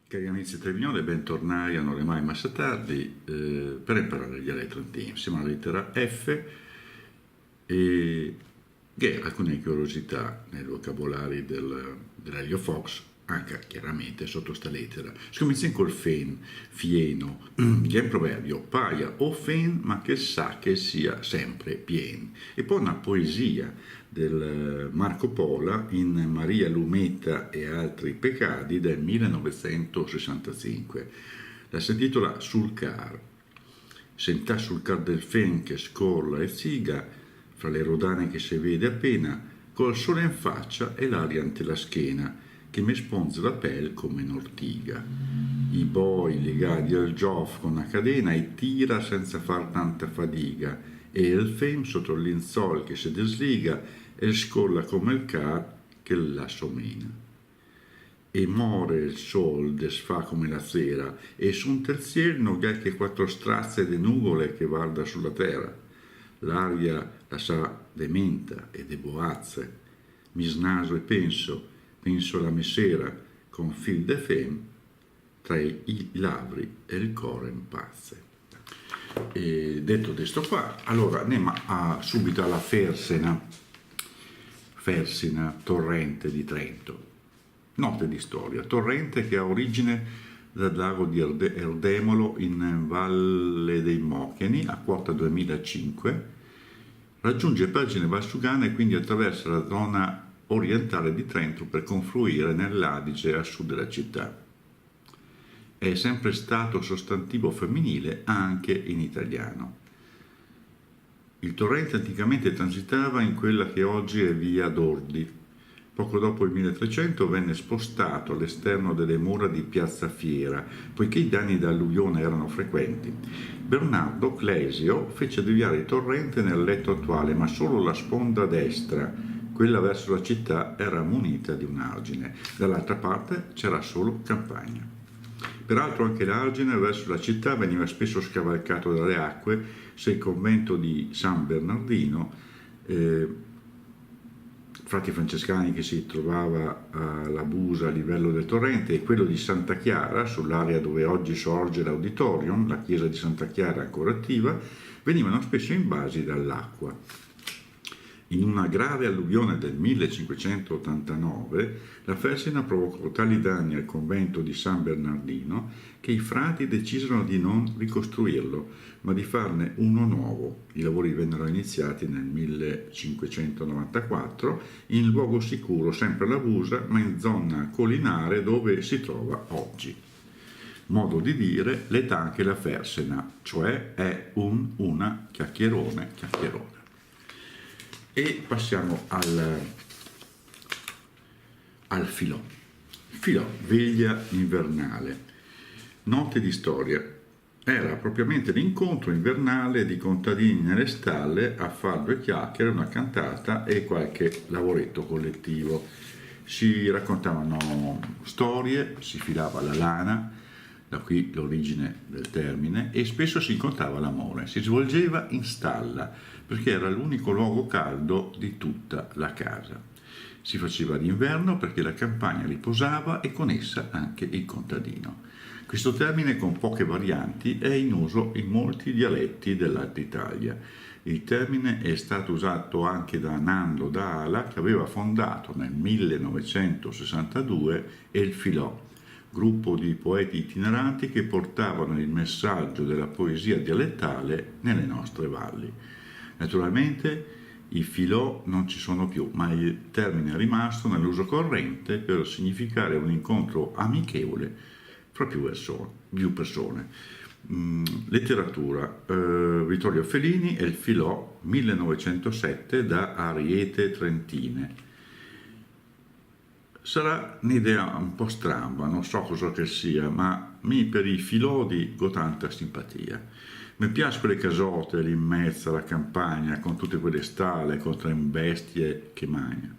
Cari amici Trevignone, bentornati a Non è mai massa tardi per imparare il dialetto insieme. Siamo alla lettera F e che ha alcune curiosità nei vocabolari dell'Elio Fox, anche chiaramente sotto sta lettera. Scominciamo col fen, fieno, che è un proverbio, paia o fen ma che sa che sia sempre pien. E poi una poesia del Marco Pola in Maria Lumetta e altri peccati del 1965. La si intitola Sul car. Sentà sul car del fen che scorla e ziga, fra le rodane che si vede appena, col sole in faccia e l'aria ante la schiena, che mi sponza la pelle come un'ortiga. I boi legati al gioff con una cadena e tira senza far tanta fatica, e il fem sotto il linzol che si desliga e scolla come il car che la somena. E more il sol desfà come la sera, e sun terzier non gh'è che quattro strazze de nuvole che guarda sulla terra. L'aria la sa de menta e de boazze. Mi snaso e penso la messera con fil de fem tra i lavri e il core impazze. E detto questo qua, allora andiamo subito alla Fersina, torrente di Trento. Note di storia, torrente che ha origine dal lago di Erdemolo in Valle dei Mochiani a quota 2005, raggiunge Pergine Valsugana e quindi attraversa la zona orientale di Trento per confluire nell'Adige a sud della città. È sempre stato sostantivo femminile anche in italiano. Il torrente anticamente transitava in quella che oggi è via Dordi. Poco dopo il 1300 venne spostato all'esterno delle mura di Piazza Fiera, poiché i danni da alluvione erano frequenti. Bernardo Clesio fece deviare il torrente nel letto attuale, ma solo la sponda destra, quella verso la città, era munita di un argine. Dall'altra parte c'era solo campagna. Peraltro anche l'argine verso la città veniva spesso scavalcato dalle acque se il convento di San Bernardino, frati francescani che si trovava alla Busa a livello del torrente, e quello di Santa Chiara, sull'area dove oggi sorge l'auditorium, la chiesa di Santa Chiara ancora attiva, venivano spesso invasi dall'acqua. In una grave alluvione del 1589, la Fersina provocò tali danni al convento di San Bernardino che i frati decisero di non ricostruirlo, ma di farne uno nuovo. I lavori vennero iniziati nel 1594 in luogo sicuro, sempre alla Busa, ma in zona collinare dove si trova oggi. Modo di dire, l'età anche la Fersina, cioè è una chiacchierone. E passiamo al filò. Filò, veglia invernale. Note di storia. Era propriamente l'incontro invernale di contadini nelle stalle a far due chiacchiere, una cantata e qualche lavoretto collettivo. Si raccontavano storie, si filava la lana, da qui l'origine del termine, e spesso si incontrava l'amore. Si svolgeva in stalla, perché era l'unico luogo caldo di tutta la casa. Si faceva d'inverno perché la campagna riposava e con essa anche il contadino. Questo termine, con poche varianti, è in uso in molti dialetti dell'Alta Italia. Il termine è stato usato anche da Nando Dala, che aveva fondato nel 1962 il Filò, gruppo di poeti itineranti che portavano il messaggio della poesia dialettale nelle nostre valli. Naturalmente i filò non ci sono più, ma il termine è rimasto nell'uso corrente per significare un incontro amichevole fra più persone. Letteratura, Vittorio Felini e il Filò, 1907, da Ariete Trentine. Sarà un'idea un po' stramba, non so cosa che sia, ma per i filodi ho tanta simpatia. Mi piacciono le casote lì in mezzo alla campagna, con tutte quelle stalle, con le bestie che mangiano.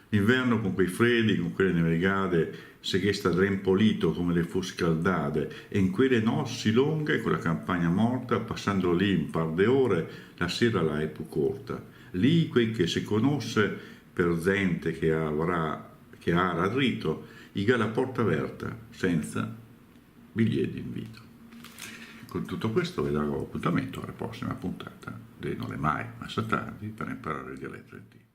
L'inverno con quei freddi, con quelle nevegate, se che sta drempolito come le fu scaldate, e in quelle notti lunghe, con la campagna morta, passando lì un par di ore, la sera là è più corta. Lì quei che si conosce per gente che ha dritto, i la porta aperta, senza biglietti d'invito. Con tutto questo vi darò appuntamento alla prossima puntata di Non è mai massa tardi per imparare il dialetto trentino.